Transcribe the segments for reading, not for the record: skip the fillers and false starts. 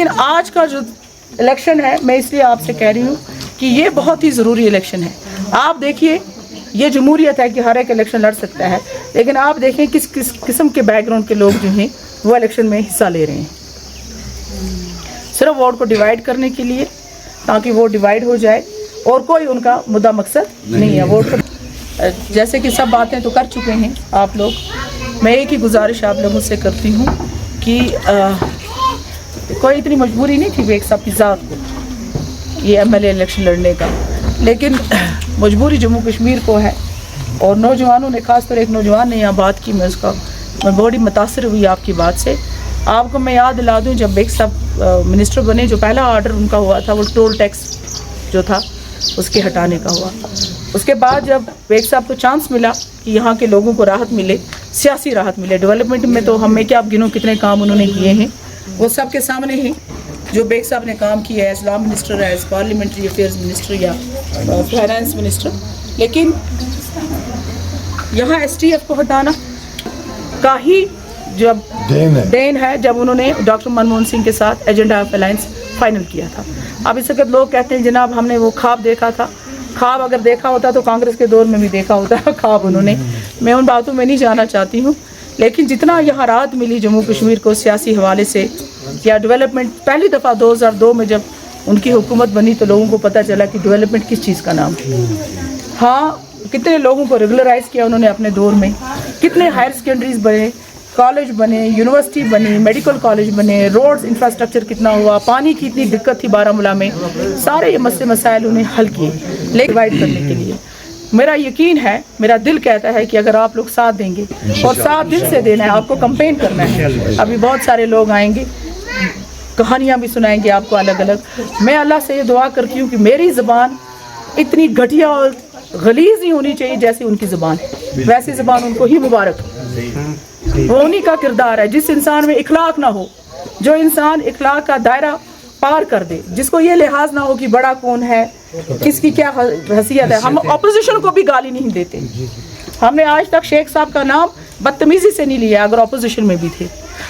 لیکن آج کا جو الیکشن ہے میں اس لیے آپ سے کہہ رہی ہوں کہ یہ بہت ہی ضروری الیکشن ہے. آپ دیکھیے یہ جمہوریت ہے کہ ہر ایک الیکشن لڑ سکتا ہے, لیکن آپ دیکھیں کس کس قسم کے بیک گراؤنڈ کے لوگ جو ہیں وہ الیکشن میں حصہ لے رہے ہیں, صرف ووٹ کو ڈیوائیڈ کرنے کے لیے, تاکہ وہ ڈیوائیڈ ہو جائے, اور کوئی ان کا مدعا مقصد نہیں ہے. ووٹ کو جیسے کہ سب باتیں تو کر چکے ہیں آپ لوگ, میں ایک ہی گزارش آپ لوگوں سے کرتی ہوں کہ کوئی اتنی مجبوری نہیں تھی بیگ صاحب کی ذات کو یہ ایم ایل اے الیکشن لڑنے کا, لیکن مجبوری جموں کشمیر کو ہے. اور نوجوانوں نے, خاص طور ایک نوجوان نے یہاں بات کی, میں بڑی متاثر ہوئی آپ کی بات سے. آپ کو میں یاد دلا دوں جب بیگ صاحب منسٹر بنے, جو پہلا آرڈر ان کا ہوا تھا وہ ٹول ٹیکس جو تھا اس کے ہٹانے کا ہوا. اس کے بعد جب بیگ صاحب کو چانس ملا کہ یہاں کے لوگوں کو راحت ملے, سیاسی راحت ملے, ڈیولپمنٹ میں تو ہمیں کیا آپ گنوں کتنے کام انہوں نے کیے ہیں, وہ سب کے سامنے ہیں جو بیگ صاحب نے کام کیا ہے as law minister, as parliamentary affairs minister یا فائنانس منسٹر. لیکن یہاں ایس ٹی ایف کو ہٹانا کا ہی جب دین ہے جب انہوں نے ڈاکٹر منموہن سنگھ کے ساتھ ایجنڈا آف الائنس فائنل کیا تھا. اب اس وقت لوگ کہتے ہیں جناب ہم نے وہ خواب دیکھا تھا. خواب اگر دیکھا ہوتا تو کانگریس کے دور میں بھی دیکھا ہوتا ہے خواب انہوں نے, میں ان باتوں میں نہیں جانا چاہتی ہوں. لیکن جتنا یہاں راحت ملی جموں کشمیر کو سیاسی حوالے سے یا ڈیولپمنٹ, پہلی دفعہ 2002 میں جب ان کی حکومت بنی تو لوگوں کو پتہ چلا کہ ڈیولپمنٹ کس چیز کا نام ہے. ہاں کتنے لوگوں کو ریگولرائز کیا انہوں نے اپنے دور میں, کتنے ہائر سیکنڈریز بنے, کالج بنے, یونیورسٹی بنی, میڈیکل کالج بنے, روڈز انفراسٹرکچر کتنا ہوا, پانی کی اتنی دقت تھی بارہمولہ میں, سارے یہ مسئلے مسائل انہیں حل کیے ڈیوائڈ کرنے کے لیے. میرا یقین ہے, میرا دل کہتا ہے کہ اگر آپ لوگ ساتھ دیں گے, اور ساتھ دل سے دینا ہے, آپ کو کمپین کرنا ہے. ابھی بہت سارے لوگ آئیں گے, کہانیاں بھی سنائیں گے آپ کو الگ الگ. میں اللہ سے یہ دعا کرتی ہوں کہ میری زبان اتنی گھٹیا اور غلیظ نہیں ہونی چاہیے جیسی ان کی زبان ہے, ویسی زبان ان کو ہی مبارک. وہ انہی کا کردار ہے جس انسان میں اخلاق نہ ہو, جو انسان اخلاق کا دائرہ پار کر دے, جس کو یہ لحاظ نہ ہو کہ بڑا کون ہے, کس کی کیا حیثیت ہے. ہم اپوزیشن کو بھی گالی نہیں دیتے. ہم نے آج تک شیخ صاحب کا نام بدتمیزی سے نہیں لیا اگر اپوزیشن میں بھی تھے.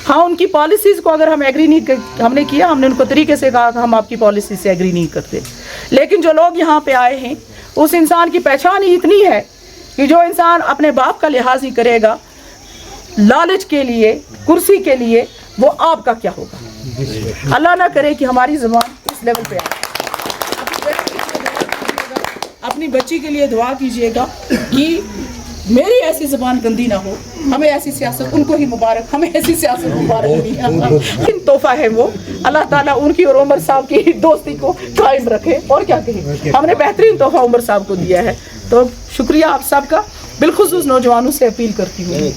ہاں ان کی پالیسیز کو اگر ہم ایگری نہیں ہم نے کیا, ہم نے ان کو طریقے سے کہا کہ ہم آپ کی پالیسی سے ایگری نہیں کرتے. لیکن جو لوگ یہاں پہ آئے ہیں اس انسان کی پہچان ہی اتنی ہے کہ جو انسان اپنے باپ کا لحاظ نہیں کرے گا لالچ کے لیے, کرسی کے لیے, وہ آپ کا کیا ہوگا. اللہ نہ کرے کہ ہماری زبان اس لیول پہ آئے. اپنی بچی کے لیے دعا کیجئے گا کہ میری ایسی زبان گندی نہ ہو. ہمیں ایسی سیاست, ان کو ہی مبارک, ہمیں ایسی سیاست مبارک نہیں. تحفہ ہے وہ, اللہ تعالیٰ ان کی اور عمر صاحب کی دوستی کو قائم رکھے. اور کیا کہیں, ہم نے بہترین تحفہ عمر صاحب کو دیا ہے. تو شکریہ آپ سب کا. بالخصوص نوجوانوں سے اپیل کرتی ہوں